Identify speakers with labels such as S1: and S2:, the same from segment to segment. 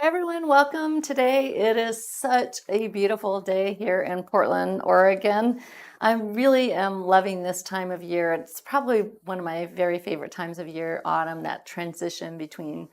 S1: Everyone, welcome today. It is such a beautiful day here in Portland, Oregon. I really am loving this time of year. It's probably one of my very favorite times of year, autumn, that transition between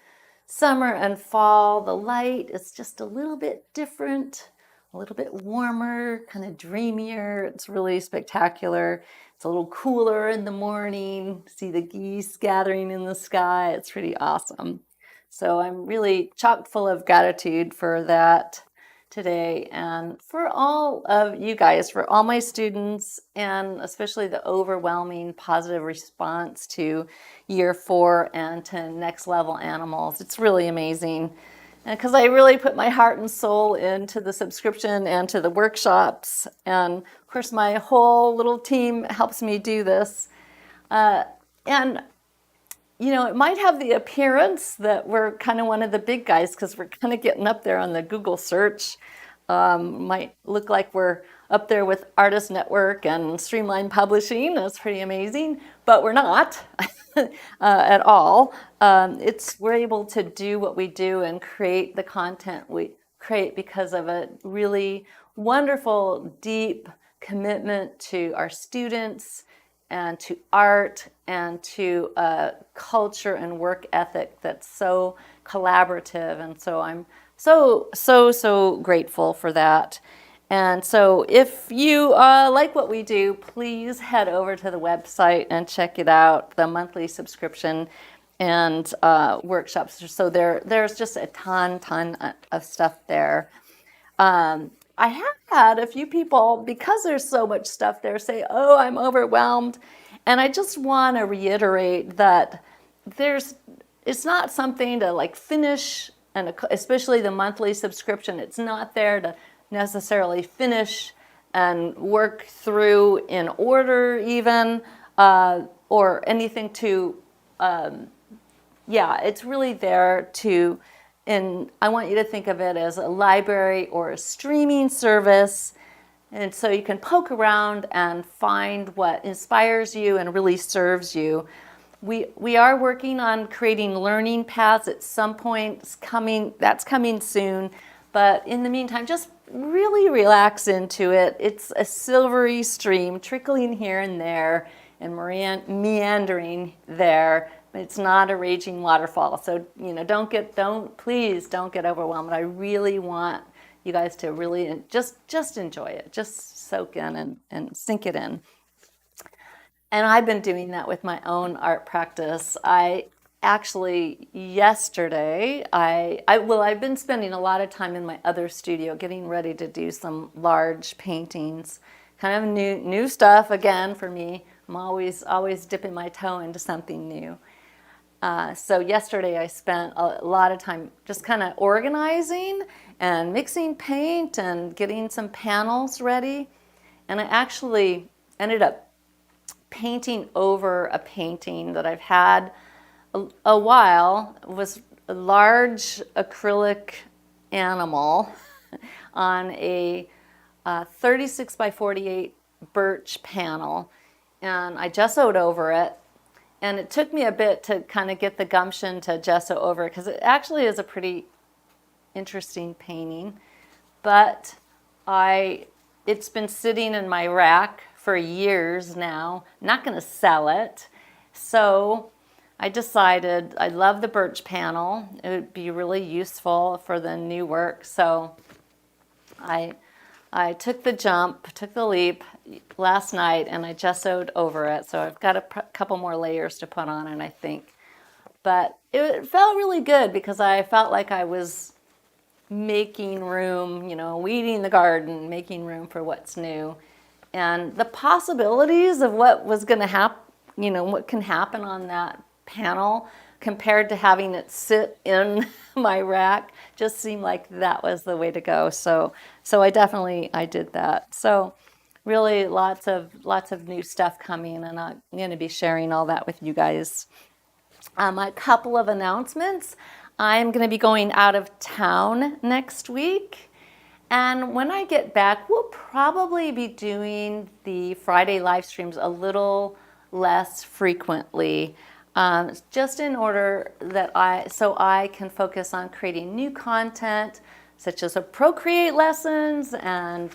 S1: summer and fall. The light is just a little bit different, a little bit warmer, kind of dreamier. It's really spectacular. It's a little cooler in the morning. See the geese gathering in the sky. It's pretty awesome. So I'm really chock full of gratitude for that today and for all of you guys, for all my students, and especially the overwhelming positive response to year 4 and to next level animals. It's really amazing. And because I really put my heart and soul into the subscription and to the workshops. And of course, my whole little team helps me do this. And you know, it might have the appearance that we're kind of one of the big guys because we're kind of getting up there on the Google search. Might look like we're up there with Artist Network and Streamline Publishing. That's pretty amazing, but we're not at all. We're able to do what we do and create the content we create because of a really wonderful, deep commitment to our students and to art and to a culture and work ethic that's so collaborative. And so I'm so grateful for that. And so if you like what we do, please head over to the website and check it out, the monthly subscription and workshops. So there's just a ton of stuff there. I have had a few people, because there's so much stuff there, say, oh, I'm overwhelmed. And I just want to reiterate that it's not something to like finish, and especially the monthly subscription, it's not there to necessarily finish and work through in order even, or anything to, it's really there to, and I want you to think of it as a library or a streaming service. And so you can poke around and find what inspires you and really serves you. We are working on creating learning paths at some point. That's coming soon. But in the meantime, just really relax into it. It's a silvery stream trickling here and there and meandering there. It's not a raging waterfall. So, please don't get overwhelmed. I really want you guys to really just enjoy it. Just soak in and sink it in. And I've been doing that with my own art practice. I actually, yesterday, I've been spending a lot of time in my other studio getting ready to do some large paintings. Kind of new stuff again for me. I'm always dipping my toe into something new. So yesterday I spent a lot of time just kind of organizing and mixing paint and getting some panels ready. And I actually ended up painting over a painting that I've had a while. It was a large acrylic animal on a 36 by 48 birch panel. And I gessoed over it. And it took me a bit to kind of get the gumption to gesso over it because it actually is a pretty interesting painting. But it's been sitting in my rack for years now. I'm not going to sell it. So I decided I love the birch panel. It would be really useful for the new work. So I took the leap last night, and I gessoed over it. So I've got a couple more layers to put on it, I think. But it felt really good because I felt like I was making room, weeding the garden, making room for what's new. And the possibilities of what was going to happen, what can happen on that panel compared to having it sit in my rack just seemed like that was the way to go. So I did that. So really lots of new stuff coming, and I'm going to be sharing all that with you guys. A couple of announcements. I'm going to be going out of town next week. And when I get back, we'll probably be doing the Friday live streams a little less frequently. just in order that so I can focus on creating new content, such as a Procreate lessons and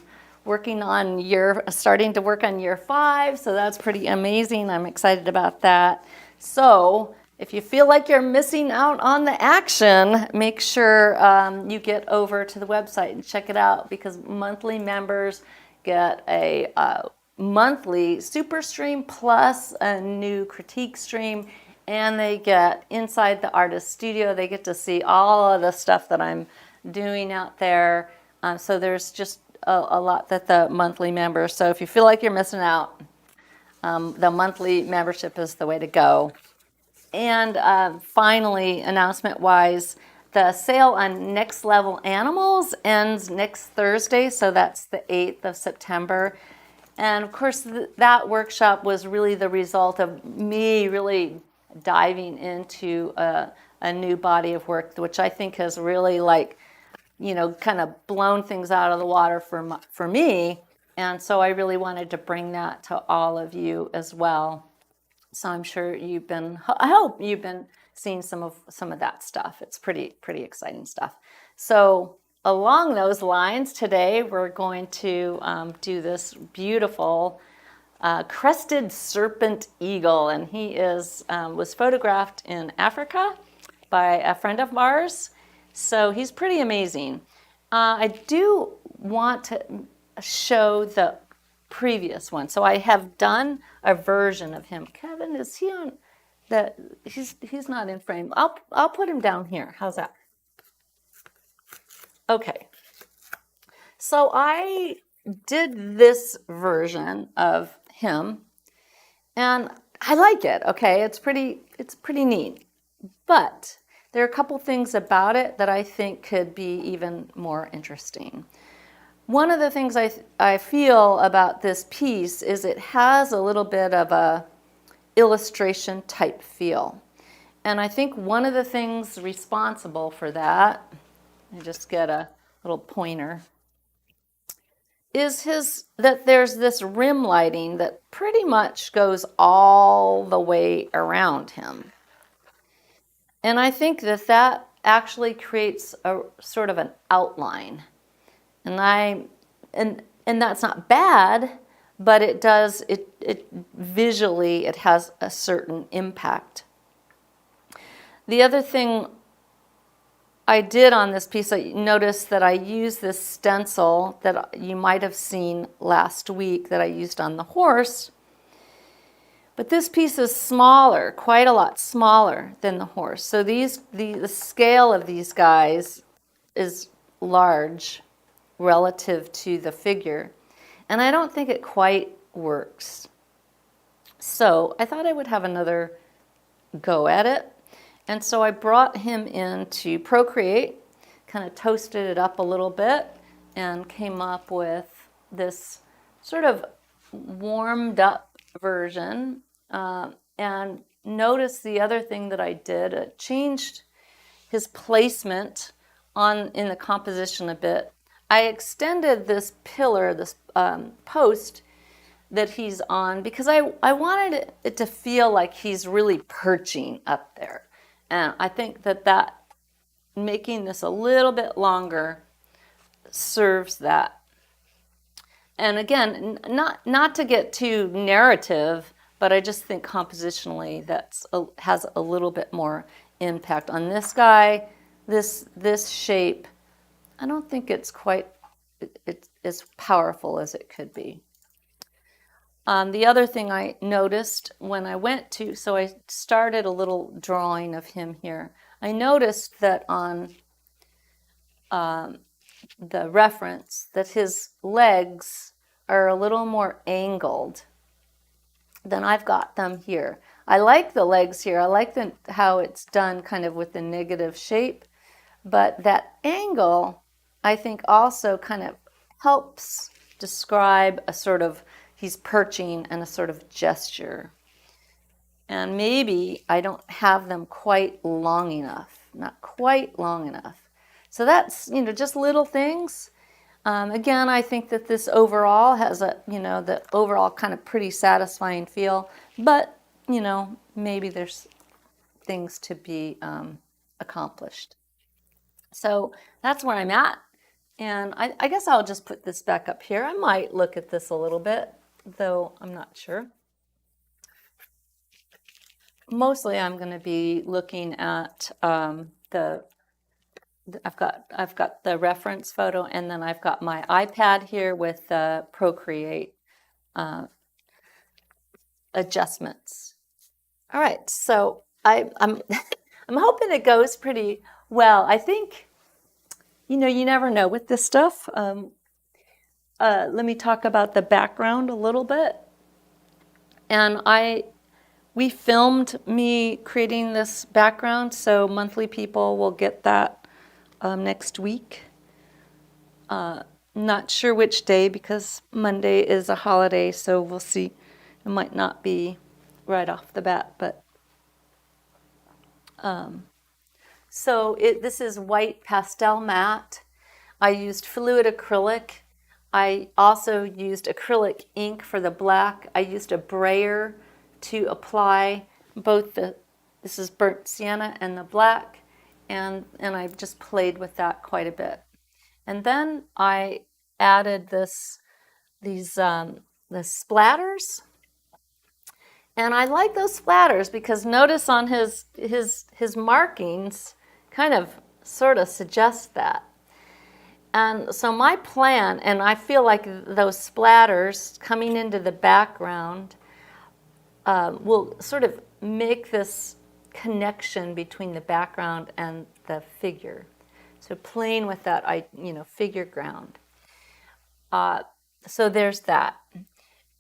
S1: starting to work on year 5. So that's pretty amazing. I'm excited about that. So if you feel like you're missing out on the action, make sure you get over to the website and check it out, because monthly members get a monthly super stream plus a new critique stream, and they get inside the artist studio. They get to see all of the stuff that I'm doing out there. So there's just a lot that the monthly members. So if you feel like you're missing out, the monthly membership is the way to go. And finally, announcement-wise, the sale on Next Level Animals ends next Thursday, so that's the 8th of September. And of course, that workshop was really the result of me really diving into a new body of work, which I think has really kind of blown things out of the water for me. And so I really wanted to bring that to all of you as well. So I'm sure I hope you've been seeing some of that stuff. It's pretty exciting stuff. So along those lines, today we're going to do this beautiful Crested Serpent eagle, and he was photographed in Africa by a friend of ours. So he's pretty amazing. I do want to show the previous one. So I have done a version of him. Kevin, is he on the? He's not in frame. I'll put him down here. How's that? Okay. So I did this version of him, and I like it. Okay, it's pretty neat. But there are a couple things about it that I think could be even more interesting. One of the things I feel about this piece is it has a little bit of a illustration type feel. And I think one of the things responsible for that, I just get a little pointer, is that there's this rim lighting that pretty much goes all the way around him. And I think that actually creates a sort of an outline. And that's not bad, but it visually it has a certain impact. The other thing I did on this piece, I noticed that I used this stencil that you might have seen last week that I used on the horse. But this piece is smaller, quite a lot smaller than the horse. So the scale of these guys is large relative to the figure. And I don't think it quite works. So I thought I would have another go at it. And so I brought him into Procreate, kind of toasted it up a little bit, and came up with this sort of warmed up version. And notice the other thing that I did, it changed his placement in the composition a bit. I extended this pillar, this post that he's on, because I wanted it to feel like he's really perching up there. And I think that making this a little bit longer serves that. And again, not to get too narrative, but I just think compositionally has a little bit more impact on this guy. This shape, I don't think it's quite as powerful as it could be. The other thing I noticed when I so I started a little drawing of him here. I noticed that on the reference that his legs are a little more angled than I've got them here. I like the legs here. I like how it's done kind of with the negative shape, but that angle I think also kind of helps describe a sort of he's perching and a sort of gesture. And maybe I don't have them quite long enough, not quite long enough. So that's, just little things. Again, I think that this overall has the overall kind of pretty satisfying feel, but, maybe there's things to be accomplished. So that's where I'm at. And I guess I'll just put this back up here. I might look at this a little bit, though I'm not sure. Mostly I'm going to be looking at I've got the reference photo, and then I've got my iPad here with the Procreate adjustments. All right, so I'm I'm hoping it goes pretty well. I think, you never know with this stuff. Let me talk about the background a little bit. And we filmed me creating this background, so monthly people will get that next week. Not sure which day, because Monday is a holiday, so we'll see. It might not be right off the bat, but so this is white pastel matte. I used fluid acrylic. I also used acrylic ink for the black. I used a brayer to apply both this is burnt sienna and the black, and I just played with that quite a bit. And then I added the splatters. And I like those splatters because notice on his markings kind of sort of suggest that. And so my plan, and I feel like those splatters coming into the background will sort of make this connection between the background and the figure. So playing with that, figure ground. So there's that.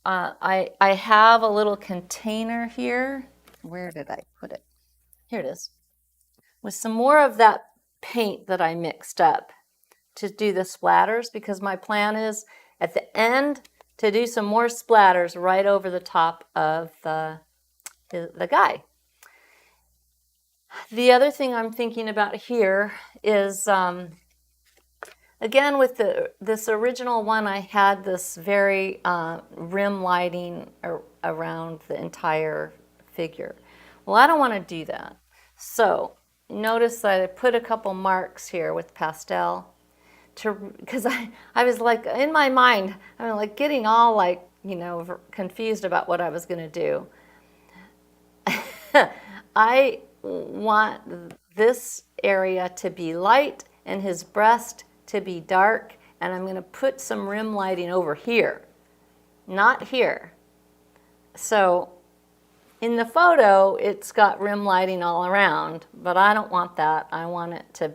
S1: I have a little container here. Where did I put it? Here it is. With some more of that paint that I mixed up to do the splatters, because my plan is at the end to do some more splatters right over the top of the guy. The other thing I'm thinking about here is, again, with this original one, I had this very rim lighting around the entire figure. Well, I don't want to do that. So notice that I put a couple marks here with pastel, because I was like, in my mind, I'm like getting all like, confused about what I was going to do. I want this area to be light and his breast to be dark, and I'm going to put some rim lighting over here, not here. So in the photo, it's got rim lighting all around, but I don't want that. I want it to,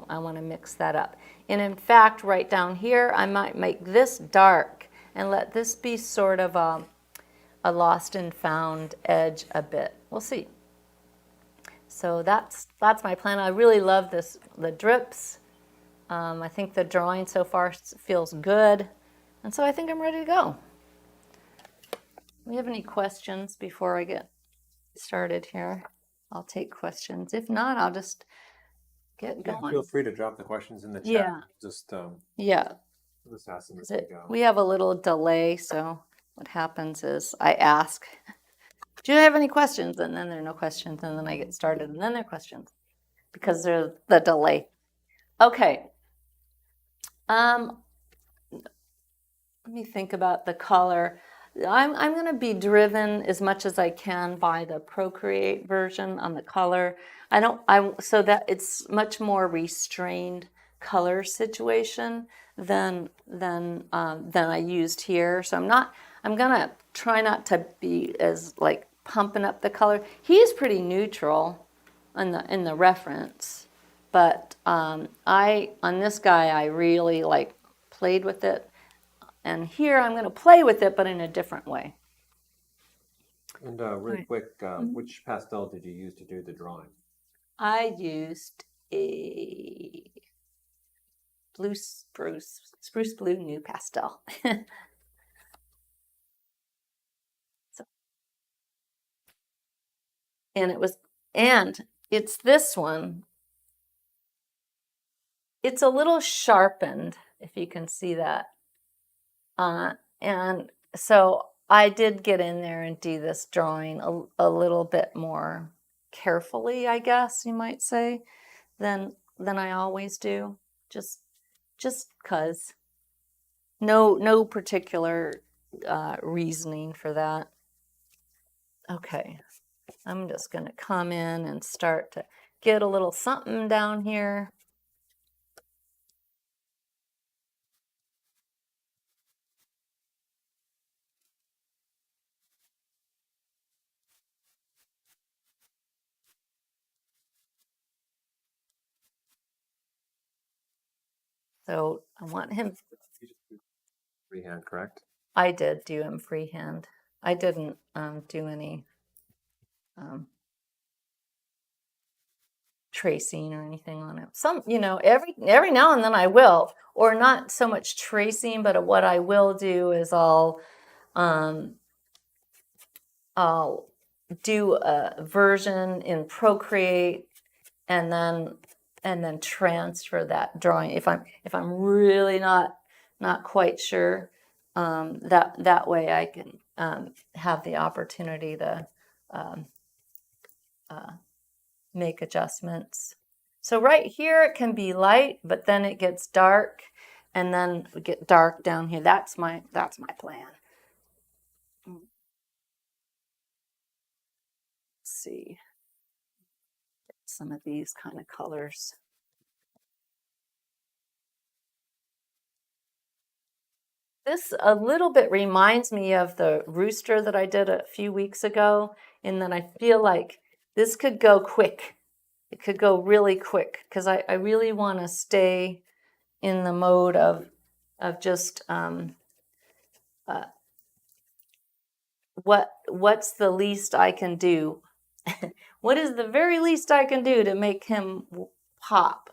S1: I want to mix that up. And in fact, right down here, I might make this dark and let this be sort of a lost and found edge a bit. We'll see. So that's my plan. I really love the drips. I think the drawing so far feels good. And so I think I'm ready to go. Do we have any questions before I get started here? I'll take questions. If not, I'll just get going.
S2: Feel free to drop the questions in the chat.
S1: Yeah.
S2: Just ask them as we go.
S1: We have a little delay, so what happens is I ask, do you have any questions? And then there are no questions, and then I get started, and then there are questions because there's the delay. Okay. Let me think about the color. I'm going to be driven as much as I can by the Procreate version on the color. So that it's much more restrained color situation than I used here. So I'm gonna try not to be as like pumping up the color. He's pretty neutral in the reference, but on this guy I really like played with it. And here I'm going to play with it, but in a different way.
S2: And really quick, which pastel did you use to do the drawing?
S1: I used a spruce blue new pastel. And it's this one. It's a little sharpened, if you can see that. And so I did get in there and do this drawing a little bit more carefully, I guess you might say, than I always do. Just 'cause. No particular reasoning for that. Okay, I'm just going to come in and start to get a little something down here. So I want him.
S2: You just do freehand, correct?
S1: I did do him freehand. I didn't do any tracing or anything on it. Some, every now and then I will, or not so much tracing, but what I will do is I'll do a version in Procreate and then transfer that drawing if I'm really not quite sure. That way I can have the opportunity to make adjustments. So right here it can be light, but then it gets dark, and then we get dark down here. That's my plan. Let's see some of these kind of colors. This a little bit reminds me of the rooster that I did a few weeks ago, in that I feel like this could go quick. It could go really quick because I really want to stay in the mode of just what's the least I can do? What is the very least I can do to make him pop?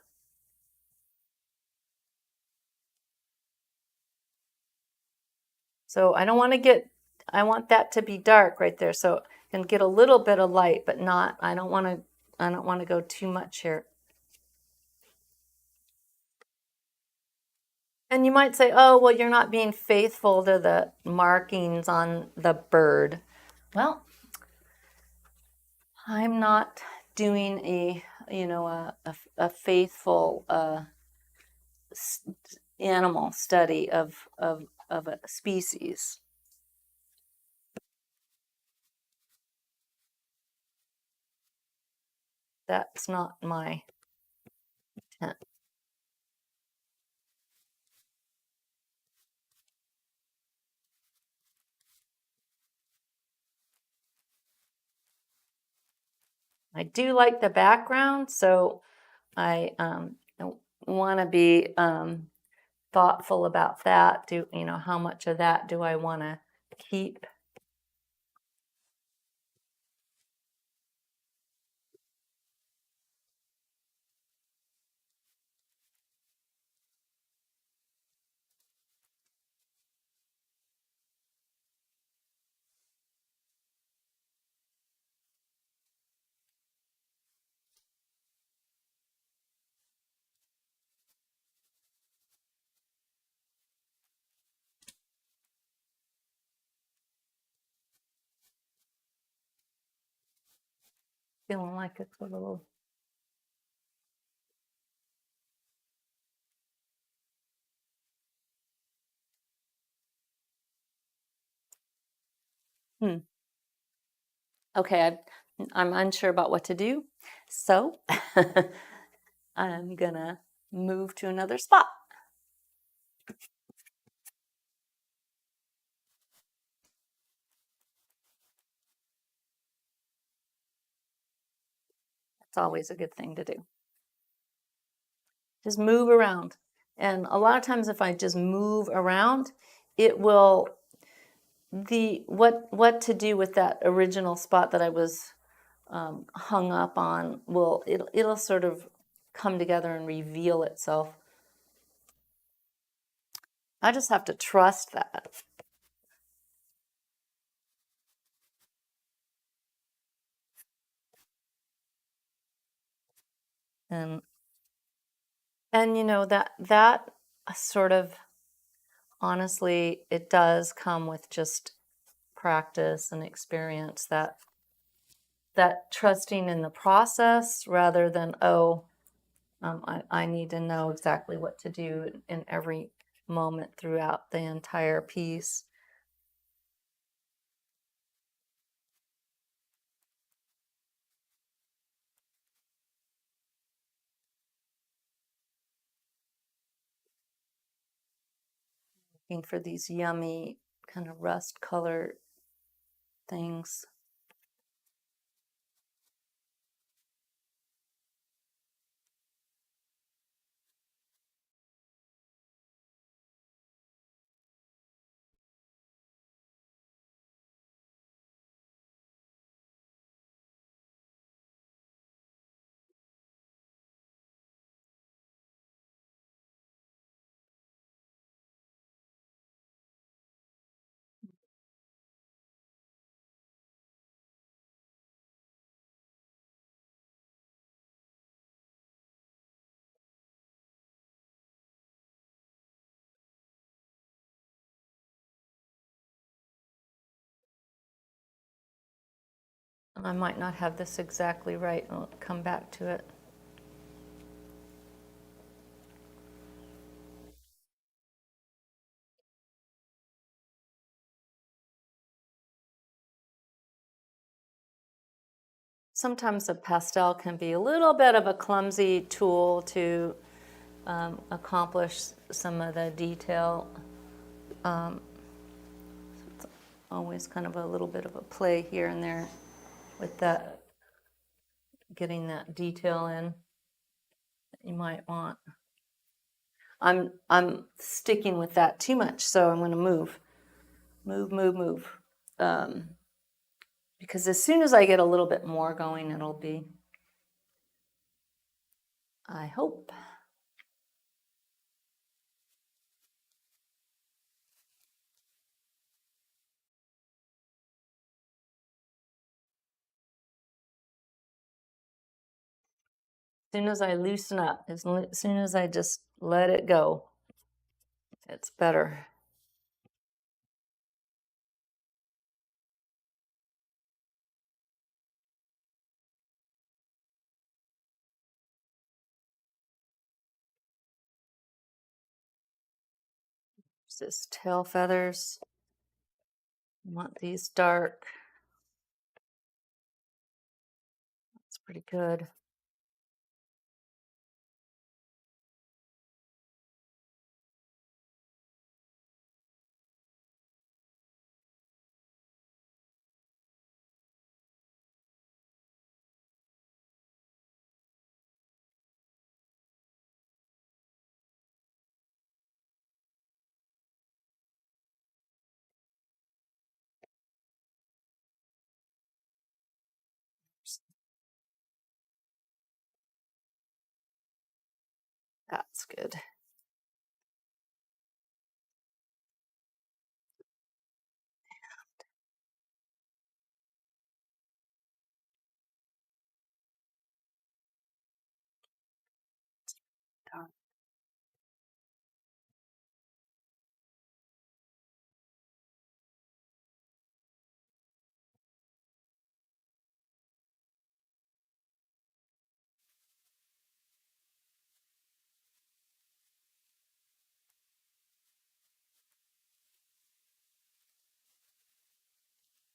S1: So I don't want to get, I want that to be dark right there. So I can get a little bit of light, but not, I don't want to go too much here. And you might say, oh, well, you're not being faithful to the markings on the bird. Well, I'm not doing a faithful animal study of a species. That's not my intent. I do like the background, so I want to be thoughtful about that. How much of that do I want to keep? Feeling like it's a little. Okay, I'm unsure about what to do, so I'm gonna move to another spot. It's always a good thing to do. Just move around. And a lot of times if I just move around, it will, what to do with that original spot that I was hung up on, it'll sort of come together and reveal itself. I just have to trust that. And that sort of, honestly, it does come with just practice and experience, that that trusting in the process rather than, oh, I need to know exactly what to do in every moment throughout the entire piece. Looking for these yummy kind of rust color things. I might not have this exactly right. I'll come back to it. Sometimes a pastel can be a little bit of a clumsy tool to accomplish some of the detail. It's always kind of a little bit of a play here and there with that, getting that detail in that you might want. I'm sticking with that too much, so I'm going to move. Because as soon as I get a little bit more going, it'll be, I hope. As soon as I loosen up, as soon as I just let it go, it's better. This tail feathers. I want these dark. That's pretty good. That's good.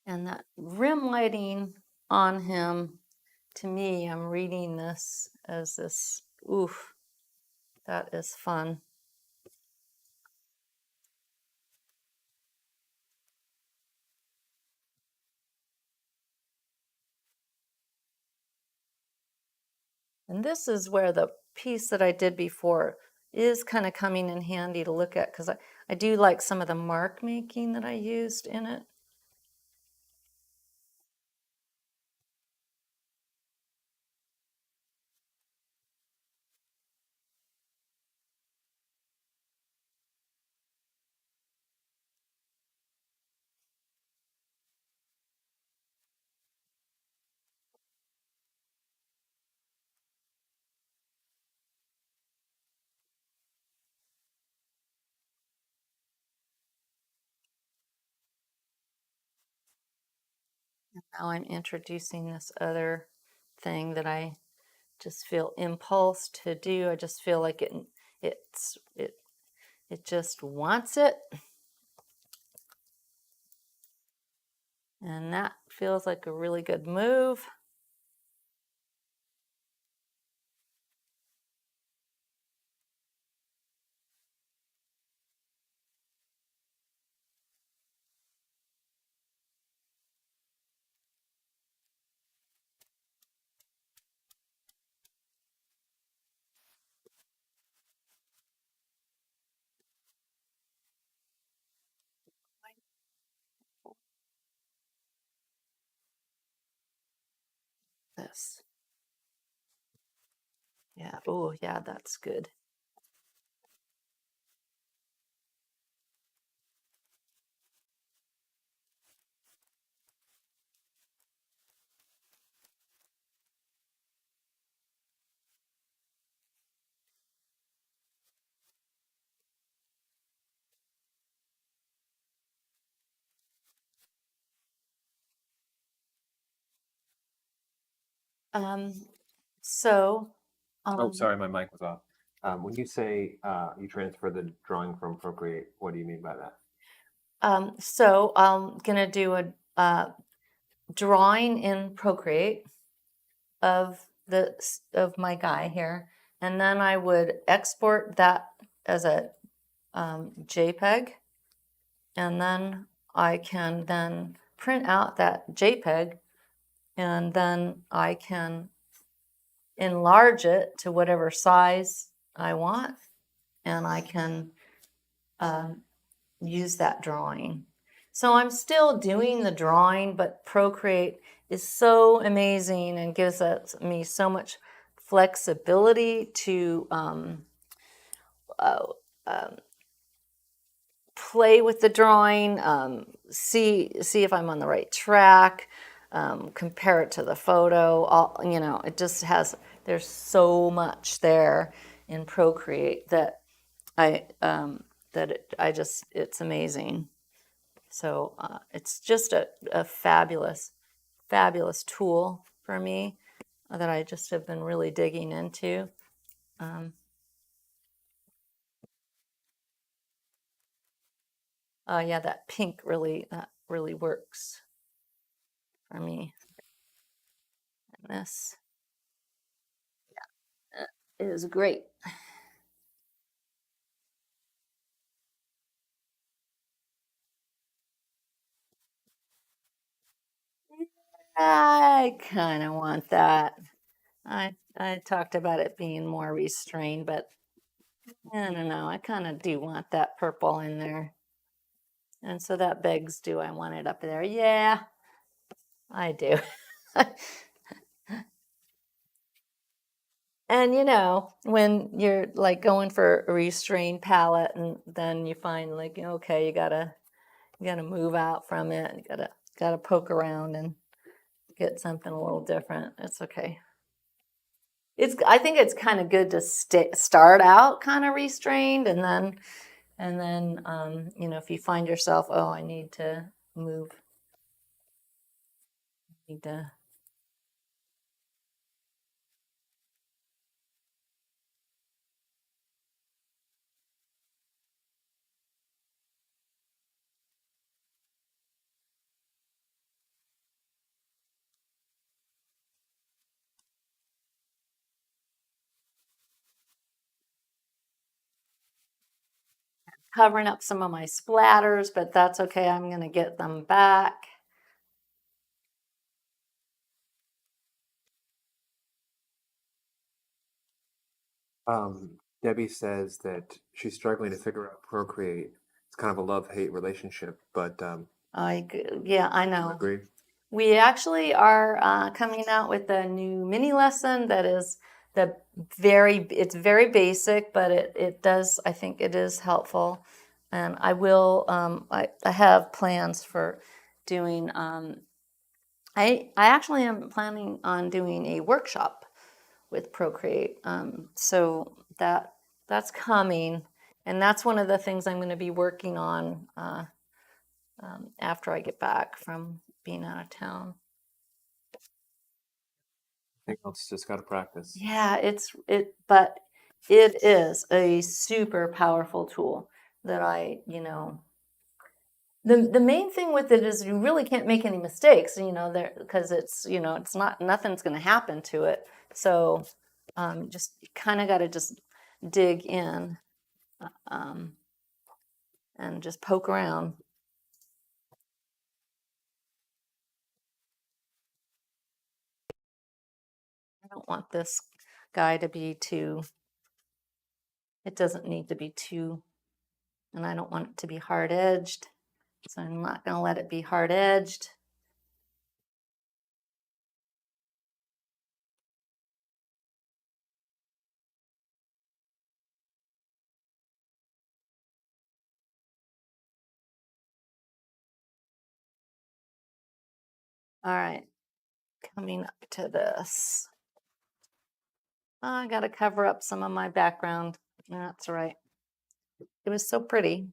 S1: And that rim lighting on him, to me, I'm reading this as this, oof, that is fun. And this is where the piece that I did before is kind of coming in handy to look at, because I do like some of the mark making that I used in it. Now I'm introducing this other thing that I just feel impulse to do. I just feel like it just wants it. And that feels like a really good move. This. Yeah. Oh, yeah, that's good. Um, so,
S2: Oh, sorry, my mic was off. When you say you transfer the drawing from Procreate, what do you mean by that?
S1: so I'm gonna do a drawing in Procreate of of my guy here, and then I would export that as a JPEG, and then I can then print out that JPEG, and then I can enlarge it to whatever size I want, and I can use that drawing. So I'm still doing the drawing, but Procreate is so amazing and gives me so much flexibility to uh, play with the drawing, see if I'm on the right track, compare it to the photo. It just has. There's so much there in Procreate that it's amazing. So it's just a fabulous, fabulous tool for me that I just have been really digging into. Yeah, that pink that really works for me. And this is great. I kind of want that. I talked about it being more restrained, but I don't know. I kind of do want that purple in there. And so that begs, do I want it up there? Yeah, I do. And when you're like going for a restrained palette and then you find like, okay, you gotta move out from it. You gotta poke around and get something a little different. It's okay. I think it's kind of good to start out kind of restrained, and then if you find yourself, oh, I need to move, need to covering up some of my splatters, but that's okay. I'm gonna get them back.
S2: Debbie says that she's struggling to figure out Procreate. It's kind of a love-hate relationship, but
S1: Yeah, I
S2: you
S1: know.
S2: agree?
S1: We actually are coming out with a new mini lesson that is it's very basic, but it does, I think it is helpful. And I have plans for doing, I actually am planning on doing a workshop with Procreate. So that's coming. And that's one of the things I'm going to be working on after I get back from being out of town.
S2: Everything else just got to practice.
S1: Yeah, but it is a super powerful tool that the main thing with it is you really can't make any mistakes, there because it's not nothing's going to happen to it. So just kind of got to just dig in um, and just poke around. I don't want this guy to be too, it doesn't need to be too, and I don't want it to be hard edged. So I'm not going to let it be hard edged. All right, coming up to this. Oh, I got to cover up some of my background. That's right. It was so pretty.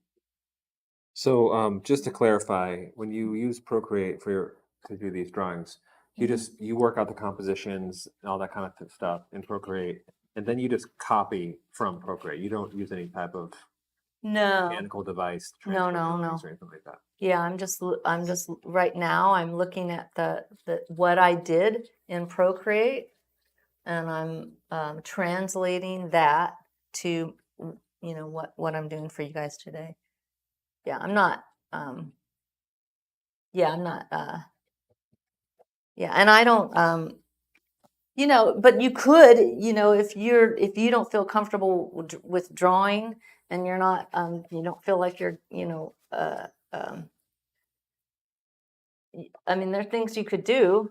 S2: So just to clarify, when you use Procreate to do these drawings, you work out the compositions and all that kind of stuff in Procreate, and then you just copy from Procreate. You don't use any type of
S1: No,
S2: mechanical device to
S1: no,
S2: transfer
S1: no,
S2: drawings
S1: no.
S2: or anything like that.
S1: Yeah, I'm just right now I'm looking at the what I did in Procreate, and I'm translating that to what I'm doing for you guys today. Yeah, I'm not yeah, I'm not yeah, and I don't but you could, if you don't feel comfortable with drawing, and you're not you don't feel like you're, I mean, there are things you could do.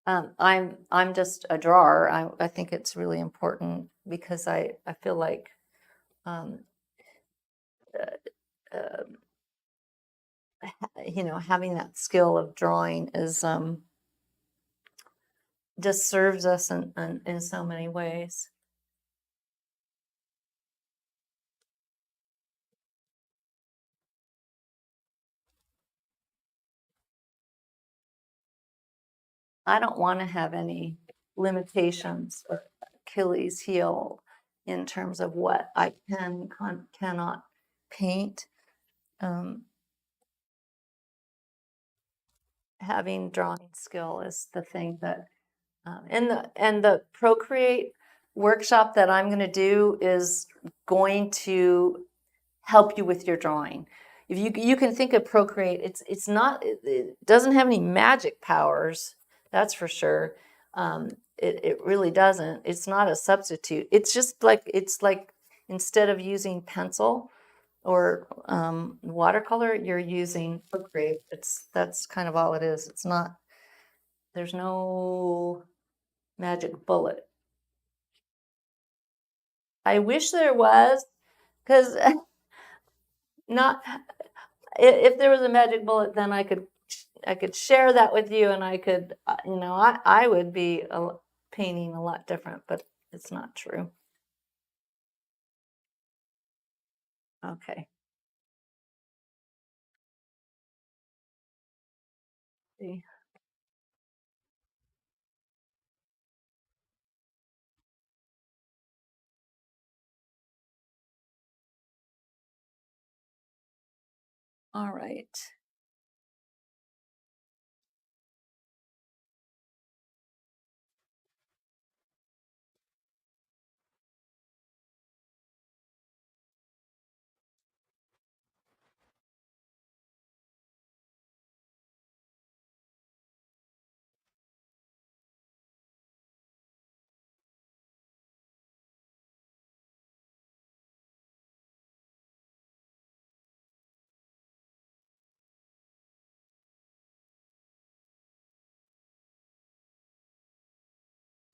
S1: I'm just a drawer. I think it's really important because I feel like um, uh, having that skill of drawing is just serves us in so many ways. I don't want to have any limitations or Achilles heel in terms of what I cannot paint. Um, Having drawing skill is the thing that, and the Procreate workshop that I'm going to do is going to help you with your drawing. If you can think of Procreate, it doesn't have any magic powers, that's for sure. It really doesn't. It's not a substitute. It's like instead of using pencil or watercolor, you're using Procreate. That's kind of all it is. It's not. There's no magic bullet. I wish there was, because not if there was a magic bullet, then I could share that with you, and I could, I would be painting a lot different, but it's not true. Okay. See. All right.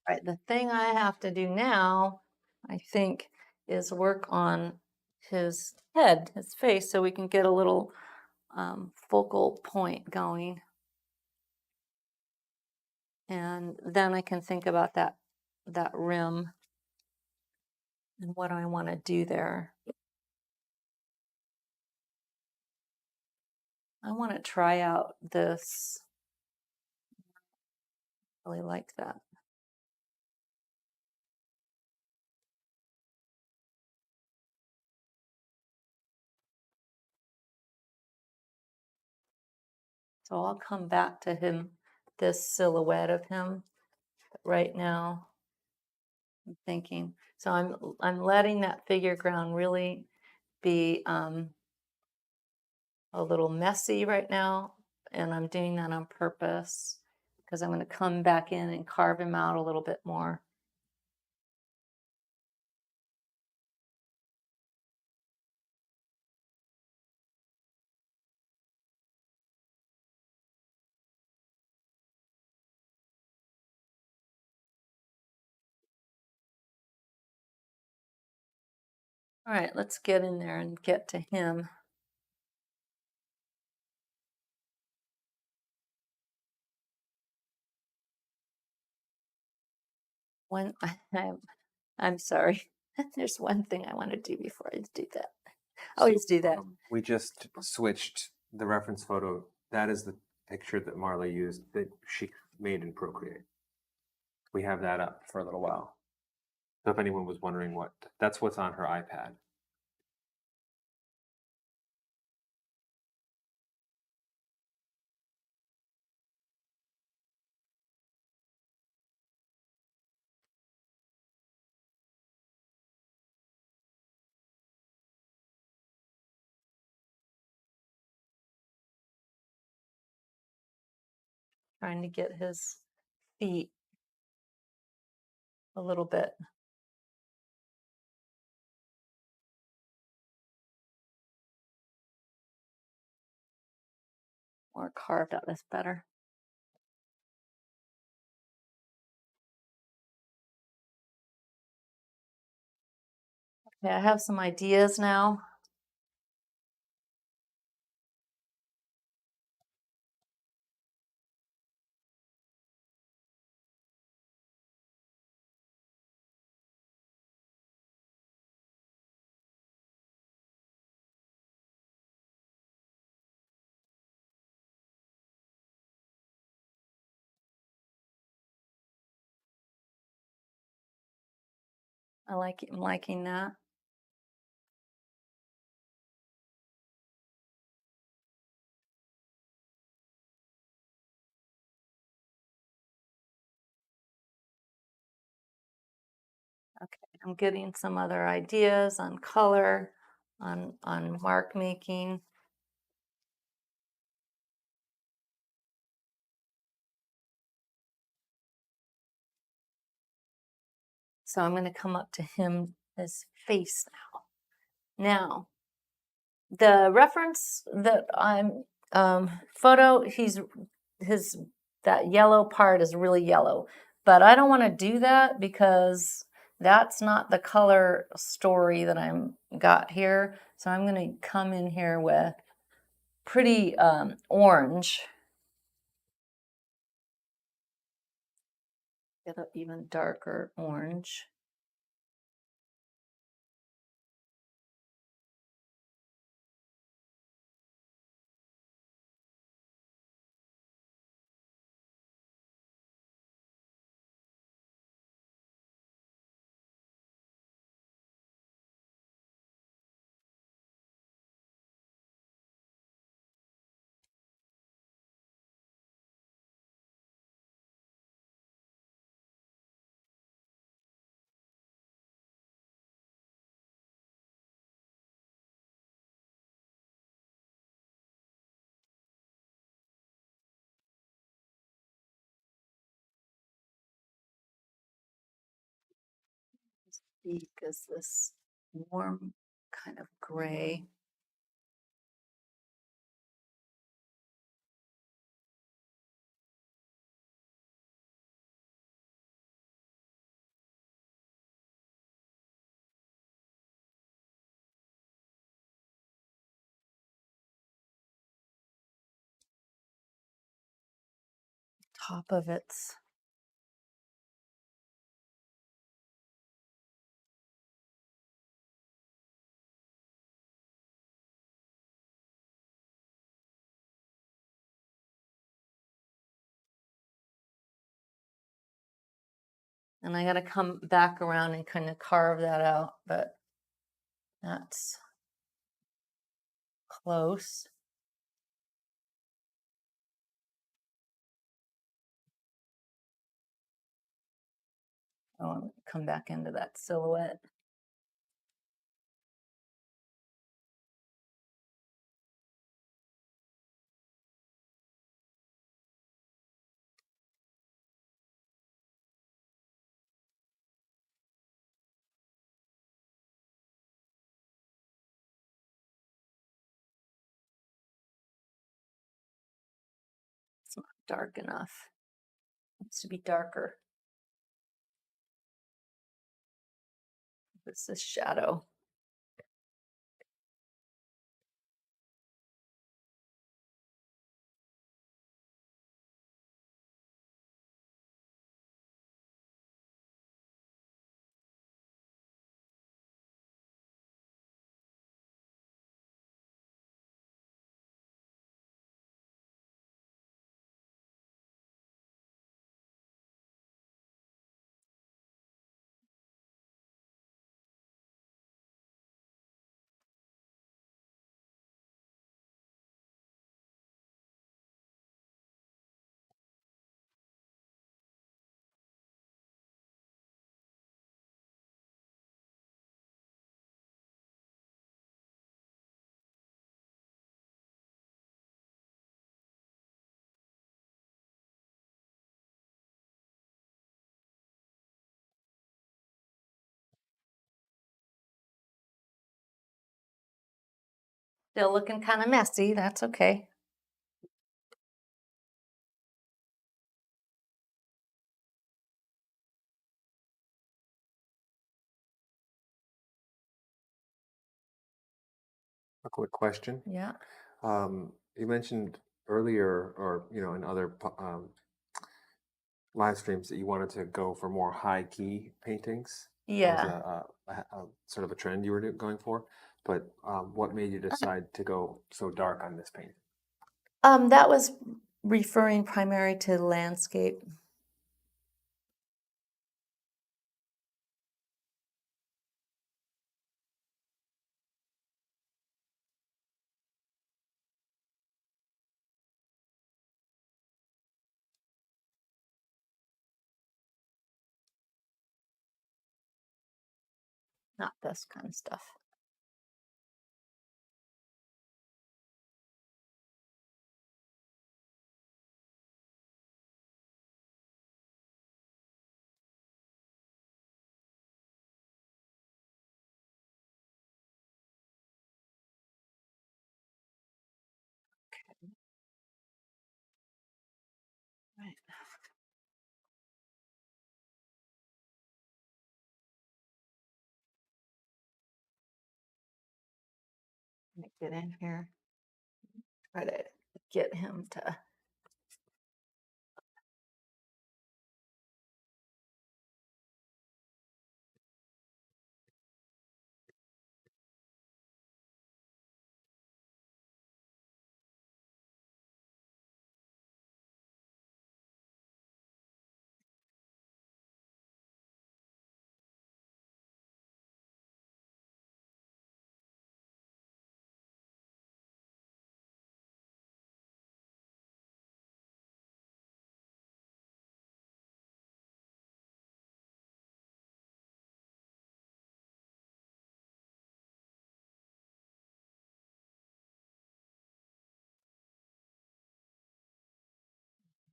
S1: All right. The thing I have to do now, I think, is work on his head, his face, so we can get a little focal point going. And then I can think about that rim and what I want to do there. I want to try out this Really like that. So I'll come back to him, this silhouette of him. Right now, I'm thinking. So I'm letting that figure ground really be a little messy right now, and I'm doing that on purpose because I'm going to come back in and carve him out a little bit more. All right, let's get in there and get to him. One, I'm sorry. There's one thing I want to do before I do that. I always do that.
S2: We just switched the reference photo. That is the picture that Marla used that she made in Procreate. We have that up for a little while. So if anyone was wondering that's what's on her iPad.
S1: Trying to get his feet a little bit more carved out. That's better. Okay, I have some ideas now. I'm liking that. Okay, I'm getting some other ideas on color, on mark making. So I'm going to come up to his face now. Now, the reference that I'm photo, that yellow part is really yellow, but I don't want to do that because that's not the color story that I'm got here. So I'm going to come in here with pretty orange. Get an even darker orange. His beak is this warm kind of gray. Top of it's And I got to come back around and kind of carve that out, but that's close. I want to come back into that silhouette. It's not dark enough. It needs to be darker. This is shadow. Still looking kind of messy. That's okay.
S2: A quick question.
S1: Yeah.
S2: You mentioned earlier, or in other live streams, that you wanted to go for more high key paintings. That was
S1: Yeah.
S2: a sort of a trend you were going for. But what made you decide to go so dark on this painting?
S1: That was referring primarily to landscape. Not this kind of stuff. Right. Let me get in here. Try to get him to.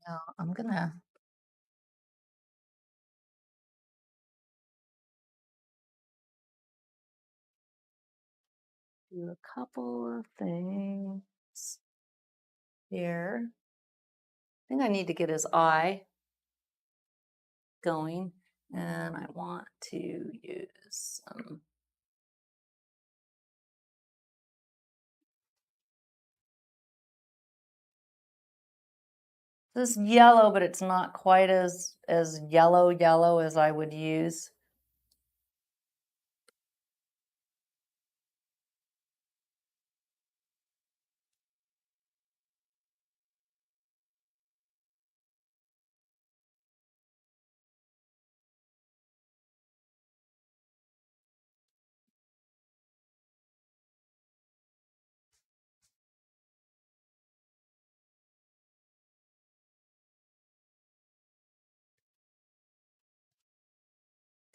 S1: No, I'm gonna do a couple of things here. I think I need to get his eye going, and I want to use some. This is yellow, but it's not quite as yellow as I would use.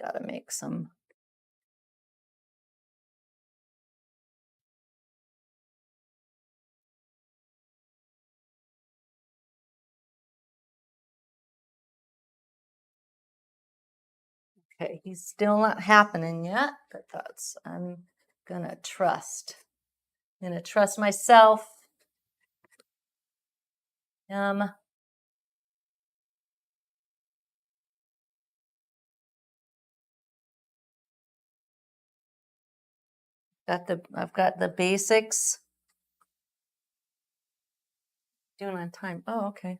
S1: Got to make some. Okay, he's still not happening yet, but I'm gonna trust. I'm gonna trust myself. I've got the basics. Doing on time. Oh, okay.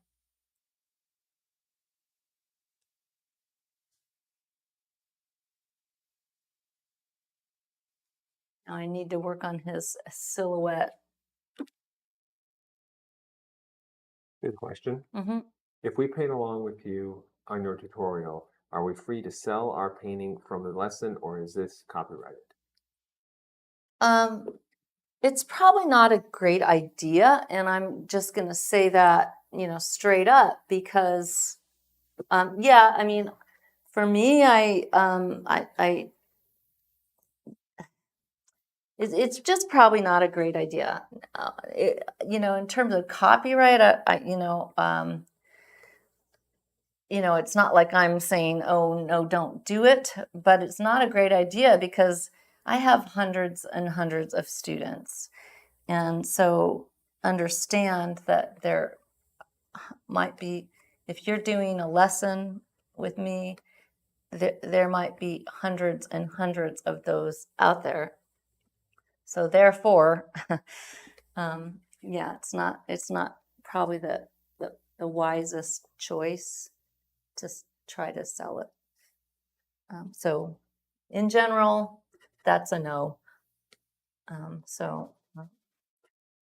S1: Now I need to work on his silhouette.
S2: Good question.
S1: Mm-hmm.
S2: If we paint along with you on your tutorial, are we free to sell our painting from the lesson, or is this copyrighted?
S1: It's probably not a great idea, and I'm just going to say that, straight up because, yeah, I mean, for me, it's just probably not a great idea. In terms of copyright, it's not like I'm saying, oh, no, don't do it, but it's not a great idea because I have hundreds and hundreds of students. And so understand that there might be, if you're doing a lesson with me, there might be hundreds and hundreds of those out there. So therefore, yeah, it's not probably the wisest choice to try to sell it. So in general, that's a no. So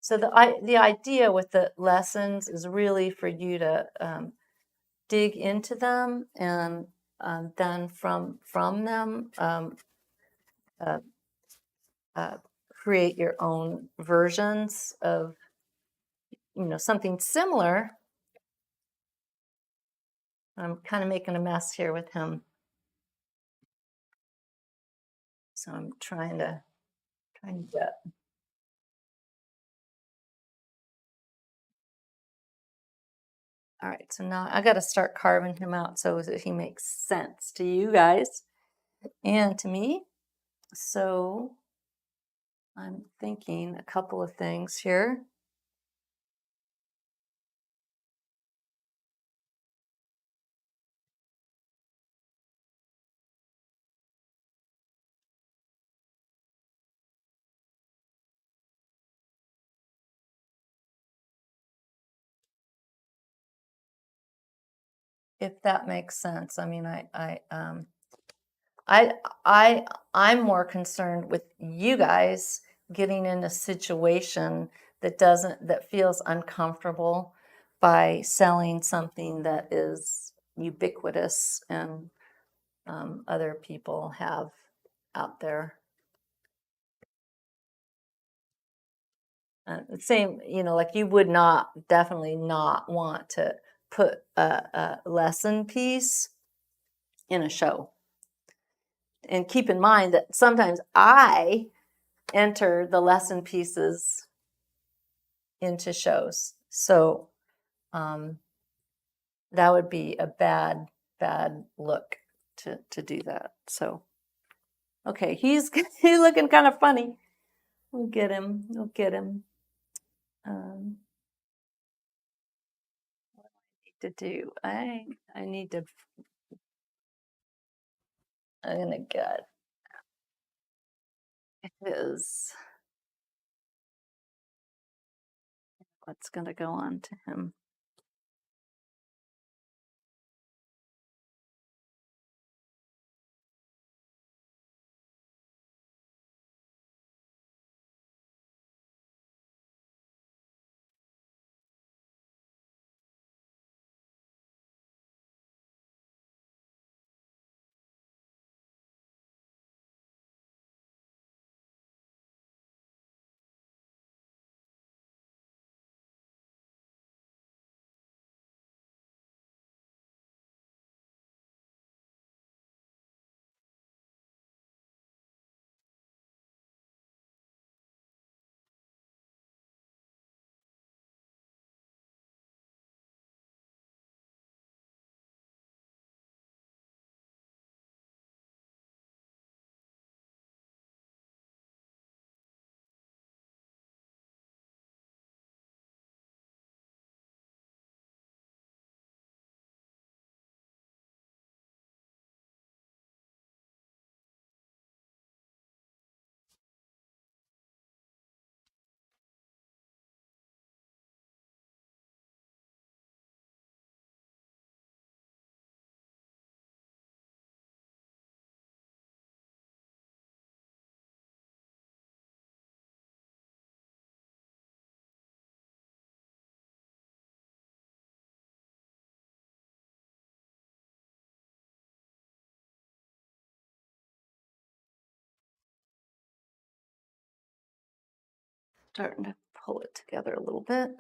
S1: the idea with the lessons is really for you to dig into them and then from them uh, uh, create your own versions of something similar. I'm kind of making a mess here with him, so I'm trying to get. All right, so now I got to start carving him out so that he makes sense to you guys and to me. So I'm thinking a couple of things here. If that makes sense. I mean, I'm more concerned with you guys getting in a situation that feels uncomfortable by selling something that is ubiquitous and other people have out there. The same, like you would definitely not want to put a lesson piece in a show. And keep in mind that sometimes I enter the lesson pieces into shows. So that would be a bad look to do that. So, okay, he's looking kind of funny. We'll get him. What do I need to do? I need to. I'm gonna get his. What's gonna go on to him? starting to pull it together a little bit.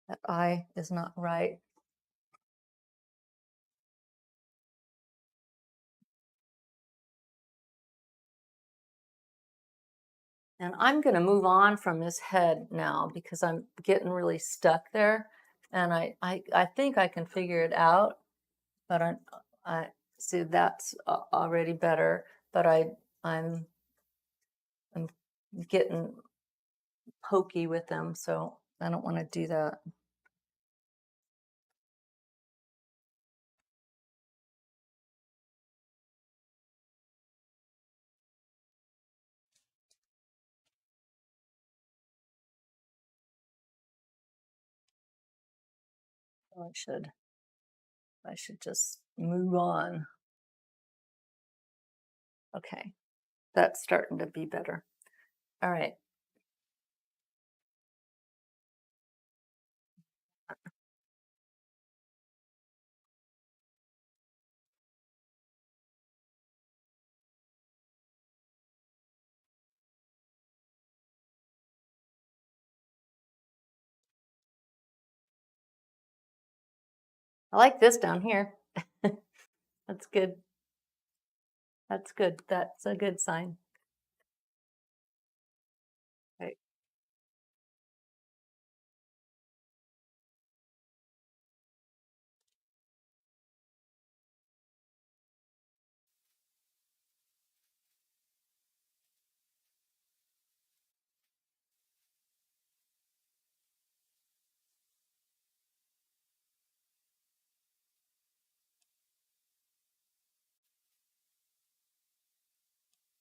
S1: That eye is not right. And I'm going to move on from this head now because I'm getting really stuck there. And I think I can figure it out, but I see that's already better. But I'm getting pokey with them, so I don't want to do that. So I should just move on. Okay, that's starting to be better. All right. I like this down here. That's good. That's good. That's a good sign. Right.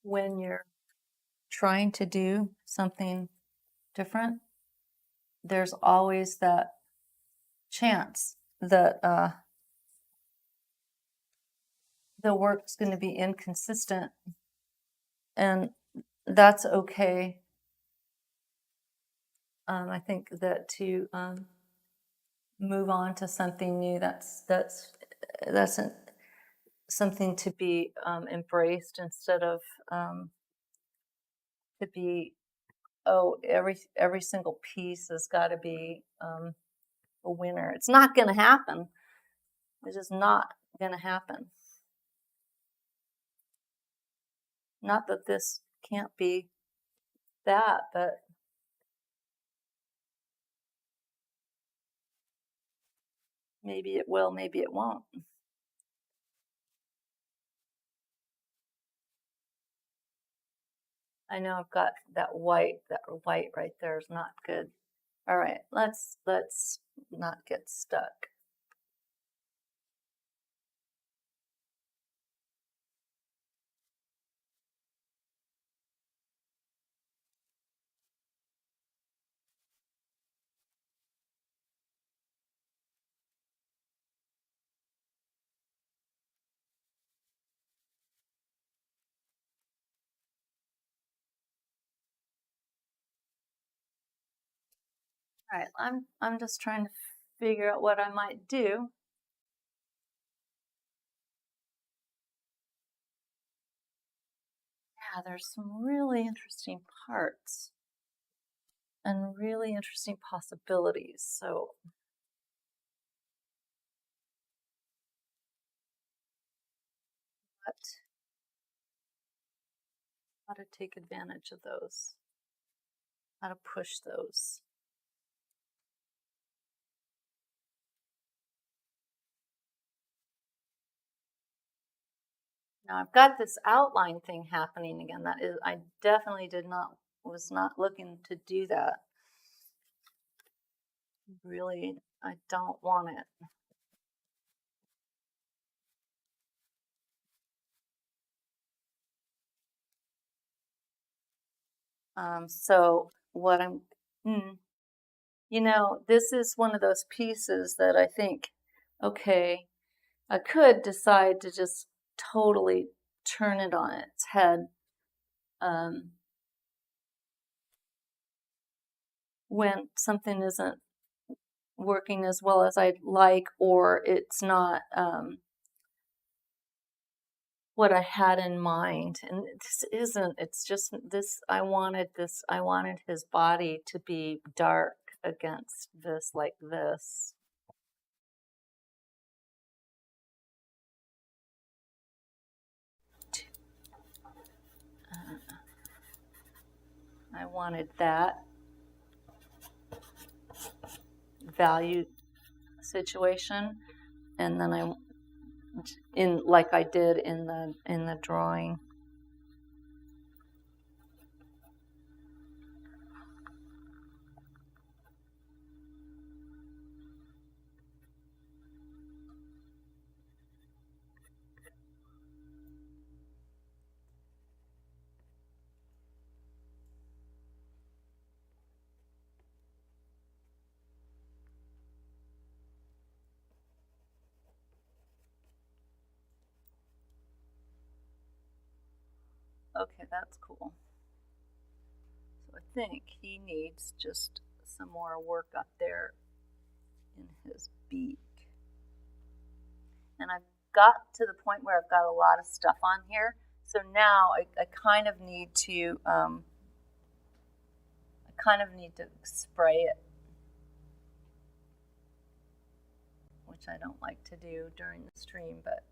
S1: When you're trying to do something different, there's always that chance that the work's going to be inconsistent, and that's okay. I think that to move on to something new, that's something to be embraced instead of to be, oh, every single piece has got to be a winner. It's not going to happen. It's just not going to happen. Not that this can't be that, but maybe it will, maybe it won't. I know I've got that white right there is not good. All right, let's not get stuck. All right, I'm just trying to figure out what I might do. Yeah, there's some really interesting parts and really interesting possibilities. So what, how to take advantage of those, how to push those. Now I've got this outline thing happening again. That is, I definitely was not looking to do that. Really, I don't want it. So what this is one of those pieces that I think, okay, I could decide to just totally turn it on its head when something isn't working as well as I'd like, or it's not what I had in mind. And this isn't, it's just this, I wanted his body to be dark against this, like this. I wanted that value situation, and then like I did in the drawing. Okay, that's cool. So I think he needs just some more work up there in his beak. And I've got to the point where I've got a lot of stuff on here. So now I kind of need to spray it, which I don't like to do during the stream, but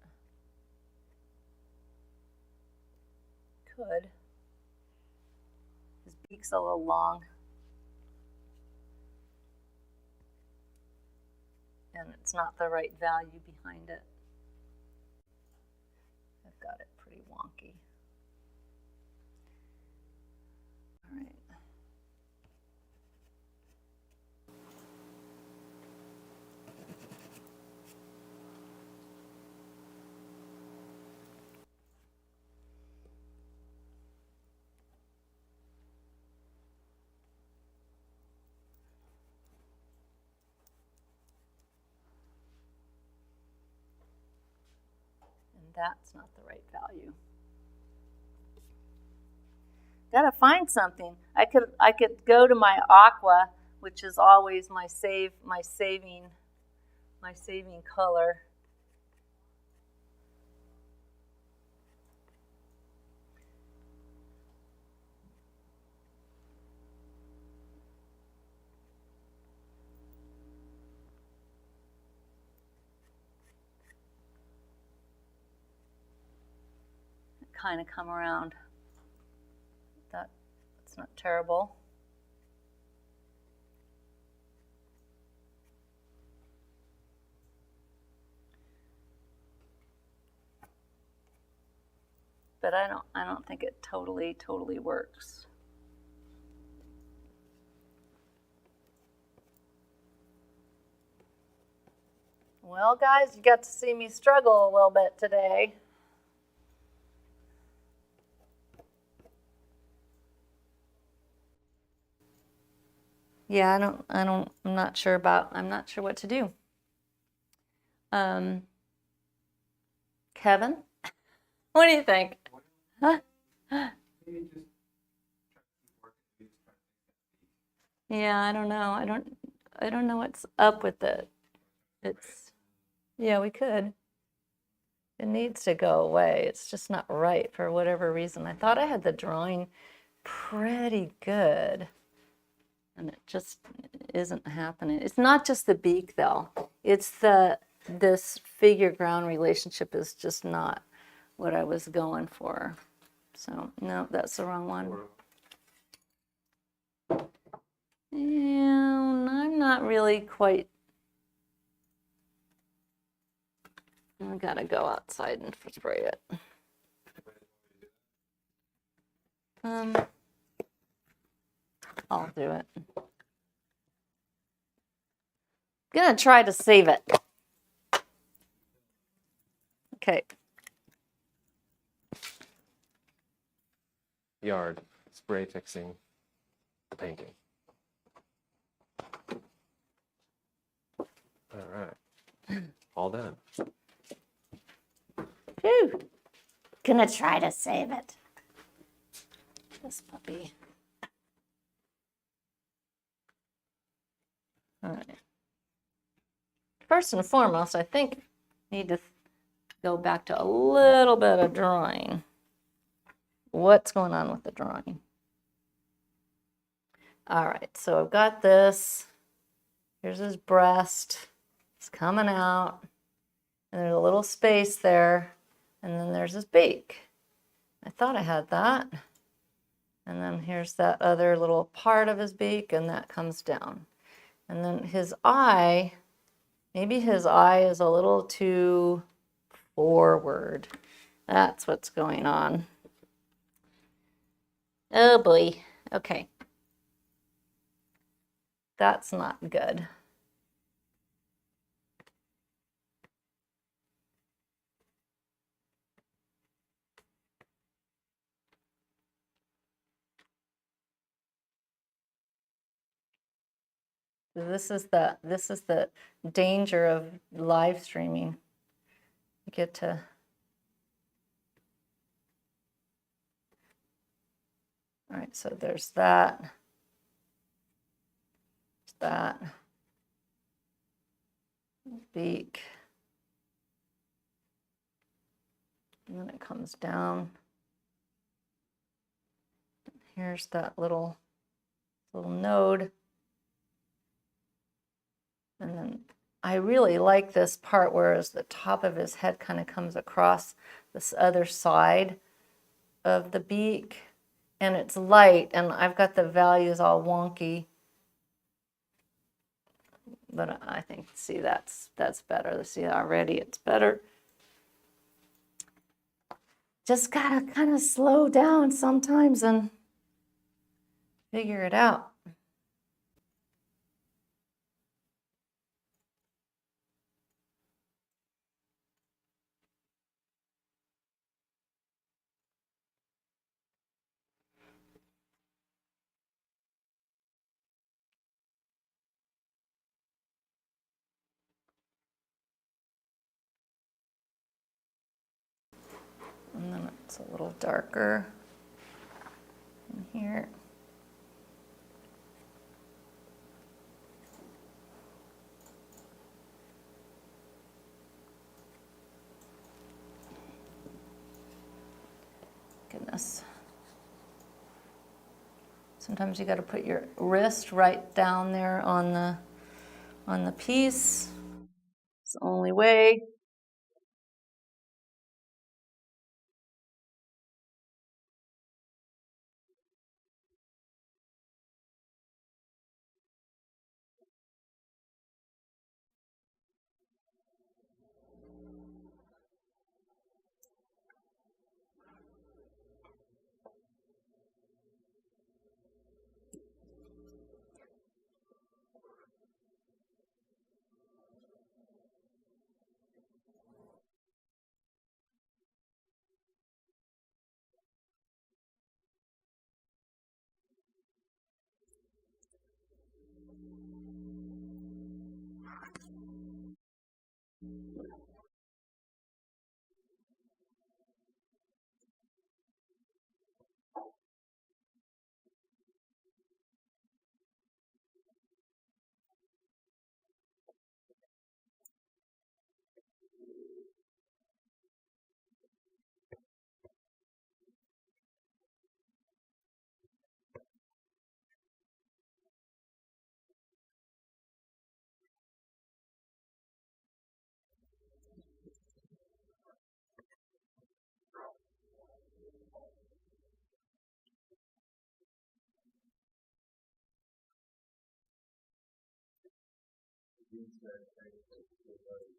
S1: could. His beak's a little long. And it's not the right value behind it. I've got it pretty wonky. All right. That's not the right value. Gotta find something. I could go to my aqua, which is always my saving color. Kind of come around. That's not terrible. But I don't think it totally works. Well, guys, you got to see me struggle a little bit today. Yeah, I'm not sure what to do. Kevin, what do you think? Huh? Yeah, I don't know. I don't know what's up with it. Yeah, we could. It needs to go away. It's just not right for whatever reason. I thought I had the drawing pretty good, and it just isn't happening. It's not just the beak though. It's this figure ground relationship is just not what I was going for. So no, that's the wrong one. Yeah, I'm not really quite. I gotta go outside and spray it. I'll do it. Gonna try to save it. Okay.
S2: Yard, spray fixing the painting. All right. All done.
S1: Phew. Gonna try to save it. This puppy. All right. First and foremost, I think I need to go back to a little bit of drawing. What's going on with the drawing? All right, so I've got this. Here's his breast. It's coming out. And there's a little space there. And then there's his beak. I thought I had that. And then here's that other little part of his beak, and that comes down. And then his eye, maybe his eye is a little too forward. That's what's going on. Oh boy. Okay. That's not good. This is the danger of live streaming. You get to all right, so there's that. That beak. And then it comes down. Here's that little node. And then I really like this part where the top of his head kind of comes across this other side of the beak. And it's light, and I've got the values all wonky. But I think, see, that's better. See, already it's better. Just gotta kind of slow down sometimes and figure it out. And then it's a little darker in here. Goodness. Sometimes you got to put your wrist right down there on the piece. It's the only way.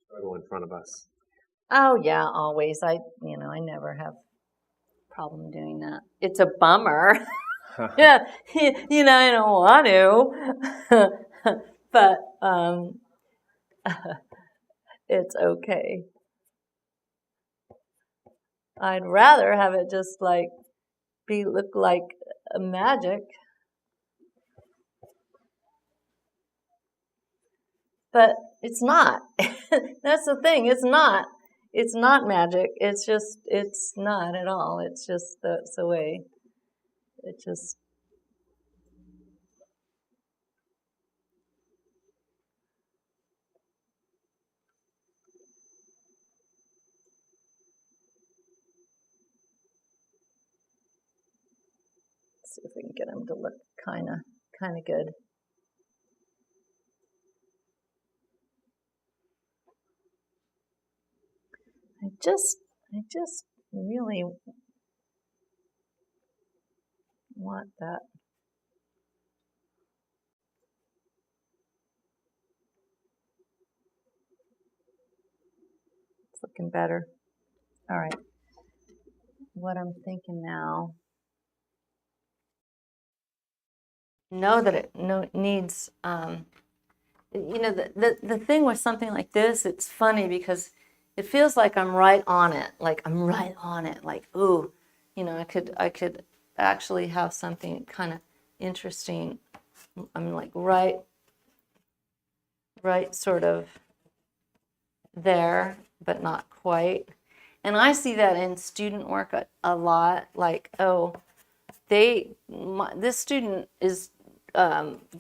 S2: Struggle in front of us.
S1: Oh yeah, always. I never have problem doing that. It's a bummer. Yeah, I don't want to, but it's okay. I'd rather have it just like look like a magic, but it's not. That's the thing. It's not. it's not magic. It's not at all. It's just that's the way. It just see if we can get them to look kind of good. I just really want that. It's looking better. All right. What I'm thinking now. Know that it needs. You know, the thing with something like this, it's funny because it feels like I'm right on it. Like I'm right on it. Like, ooh, you know, I could actually have something kind of interesting. I'm like right sort of there, but not quite. And I see that in student work a lot. Like, oh, this student is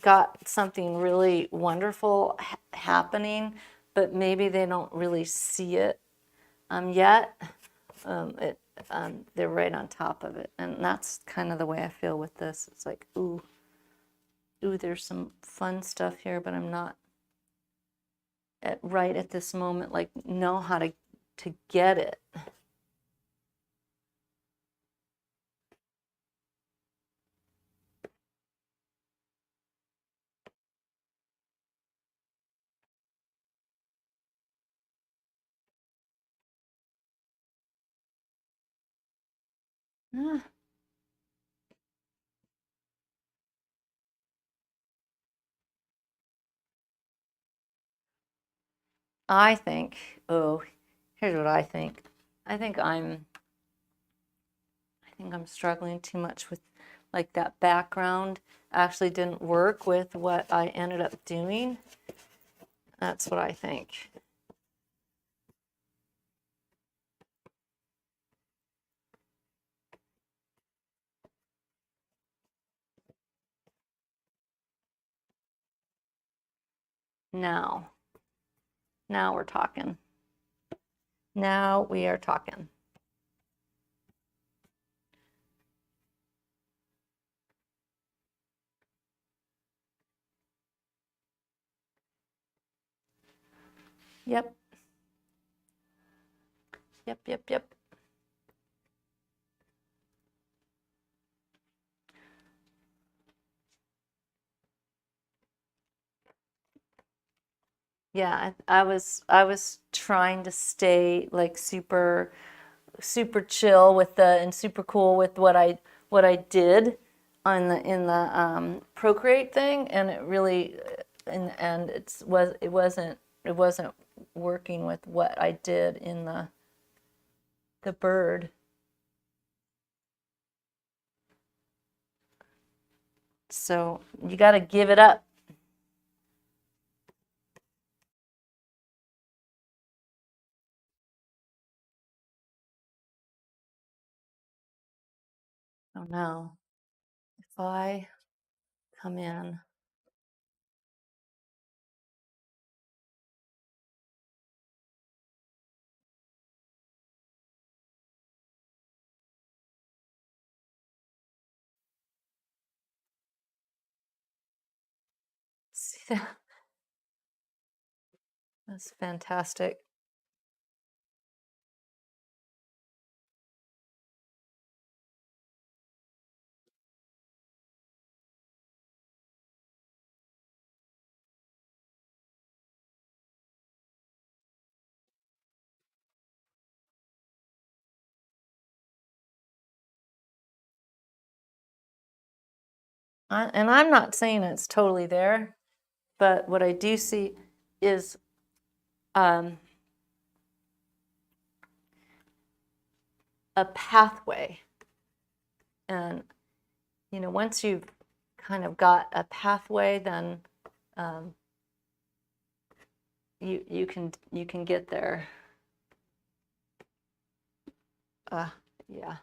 S1: got something really wonderful happening, but maybe they don't really see it yet. They're right on top of it, and that's kind of the way I feel with this. It's like, ooh, there's some fun stuff here, but I'm not right at this moment, like know how to get it. Ah. I think, oh, here's what I think. I think I'm struggling too much with like that background actually didn't work with what I ended up doing. That's what I think. Now we're talking. Now we are talking. Yep. Yep. Yeah, I was trying to stay like super chill with and super cool with what I did on in the Procreate thing, and it really and it wasn't working with what I did in the bird. So you got to give it up. Oh no. If I come in. See that? That's fantastic. And I'm not saying it's totally there, but what I do see is a pathway. And, you know, once you've kind of got a pathway, then you can get there. Yeah.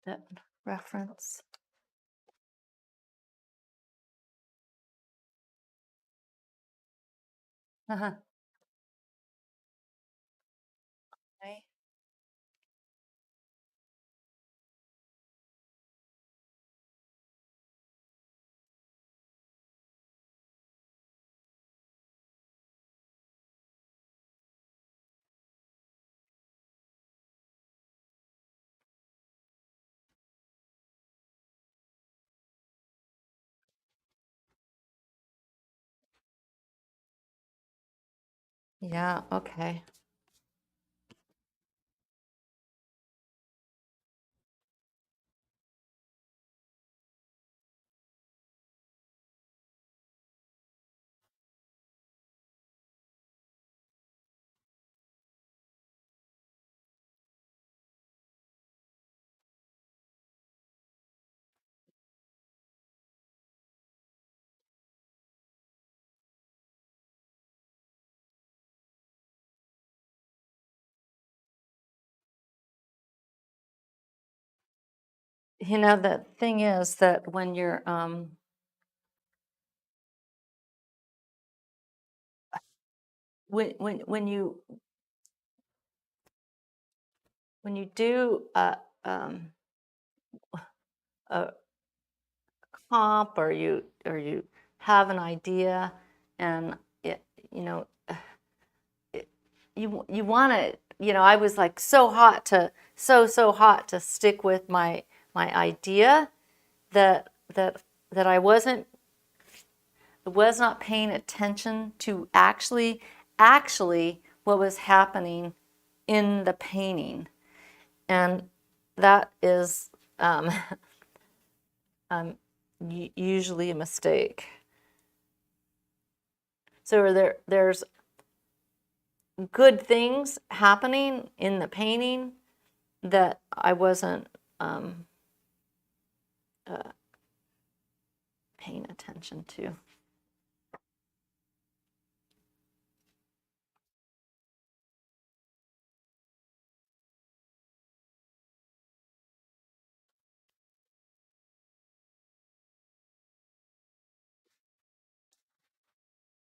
S1: That reference. Uh-huh. Okay. Yeah, okay. You know, the thing is that when you're when you do um a comp, or you have an idea, and it, you know, you want to, I was like so hot to stick with my idea, that I was not paying attention to actually what was happening in the painting. And that is usually a mistake. So there's good things happening in the painting that I wasn't paying attention to.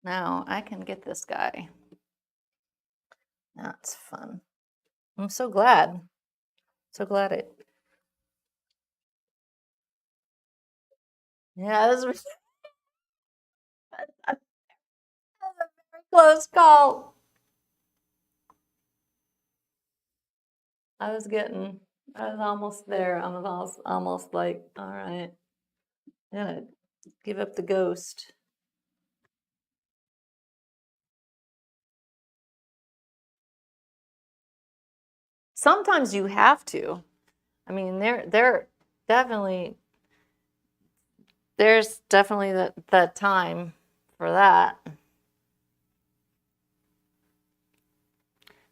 S1: Now I can get this guy. That's fun. I'm so glad. So glad it. Yeah, this was a very close call. I was almost there. I was almost like, all right, I'm gonna give up the ghost. Sometimes you have to. I mean, definitely there's definitely that time for that.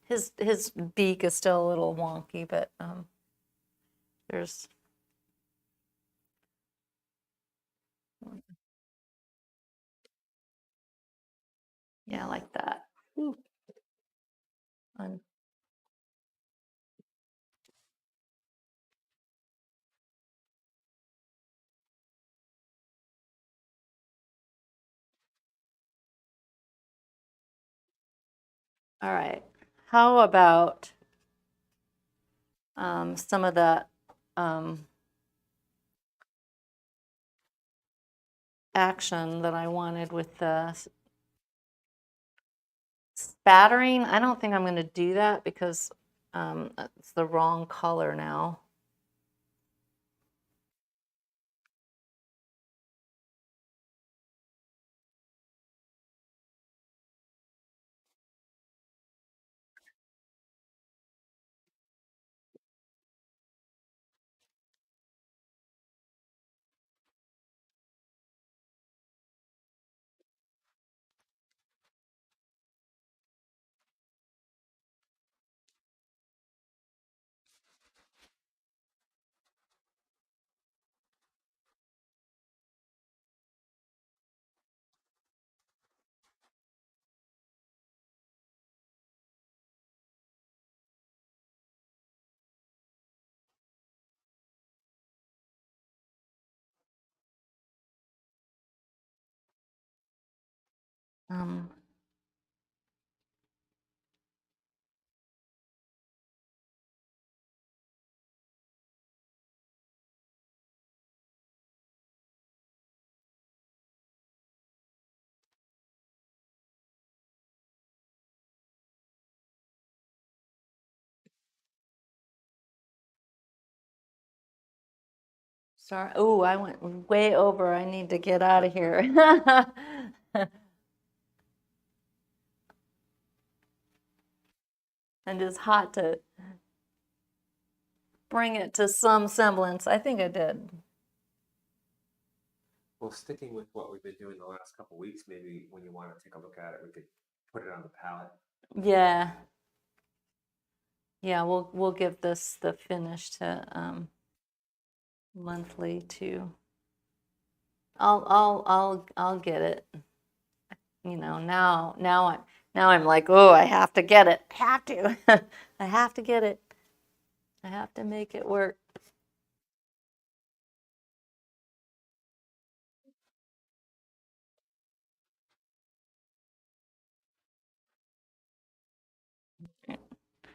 S1: His beak is still a little wonky, but there's yeah, like that. Ooh, fun. All right. How about some of that action that I wanted with the spattering? I don't think I'm going to do that because it's the wrong color now. Um, Sorry. Oh, I went way over. I need to get out of here. And it's hot to bring it to some semblance. I think I did.
S2: Well, sticking with what we've been doing the last couple weeks, maybe when you want to take a look at it, we could put it on the palette.
S1: Yeah. Yeah, we'll give this the finish to monthly too. I'll get it. You know, now I'm like, oh, I have to get it. I have to. I have to get it. I have to make it work.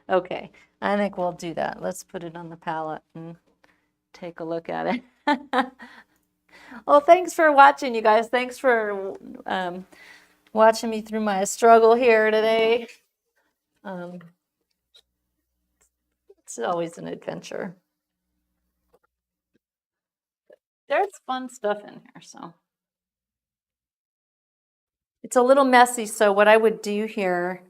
S1: Okay, I think we'll do that. Let's put it on the palette and take a look at it. Well, thanks for watching, you guys. Thanks for watching me through my struggle here today. It's always an adventure. There's fun stuff in here, so. It's a little messy, so what I would do here,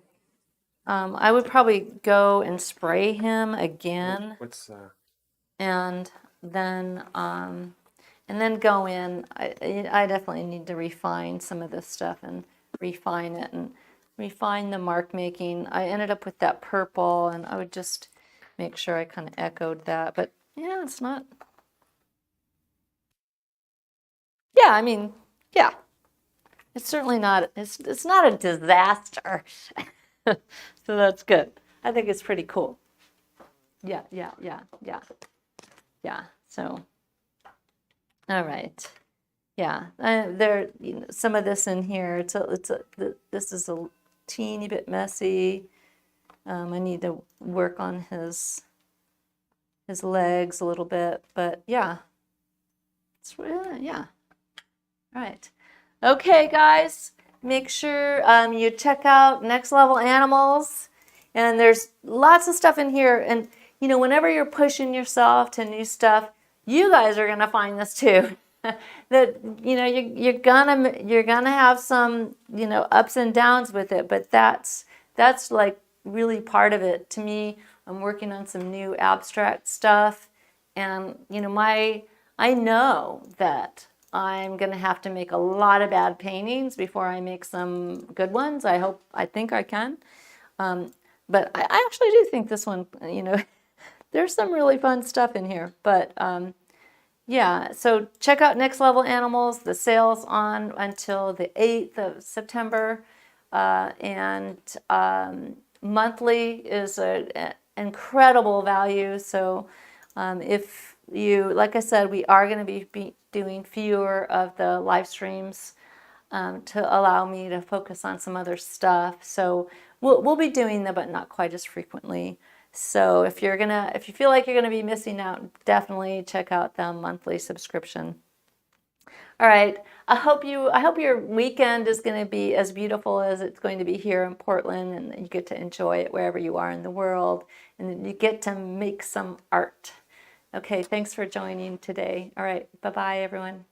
S1: I would probably go and spray him again,
S2: What's
S1: and then go in. I definitely need to refine some of this stuff and refine it and refine the mark making. I ended up with that purple, and I would just make sure I kind of echoed that. But yeah, it's not. Yeah, I mean, yeah, it's certainly not. It's not a disaster. So that's good. I think it's pretty cool. Yeah. So, all right. Yeah, there. You know, some of this in here. This is a teeny bit messy. I need to work on his legs a little bit, but yeah, yeah. All right. Okay, guys, make sure you check out Next Level Animals. And there's lots of stuff in here. And, you know, whenever you're pushing yourself to new stuff, you guys are going to find this too. That, you know, you're gonna have some, you know, ups and downs with it. But that's like really part of it. To me, I'm working on some new abstract stuff. And, you know, I know that I'm going to have to make a lot of bad paintings before I make some good ones. I think I can. But I actually do think this one, you know, there's some really fun stuff in here. But yeah, so check out Next Level Animals. The sale's on until the 8th of September. And monthly is an incredible value. So if you, like I said, we are going to be doing fewer of the live streams to allow me to focus on some other stuff. So we'll be doing them, but not quite as frequently. So if you feel like you're gonna be missing out, definitely check out the monthly subscription. All right. I hope your weekend is going to be as beautiful as it's going to be here in Portland, and you get to enjoy it wherever you are in the world, and you get to make some art. Okay, thanks for joining today. All right, bye-bye, everyone.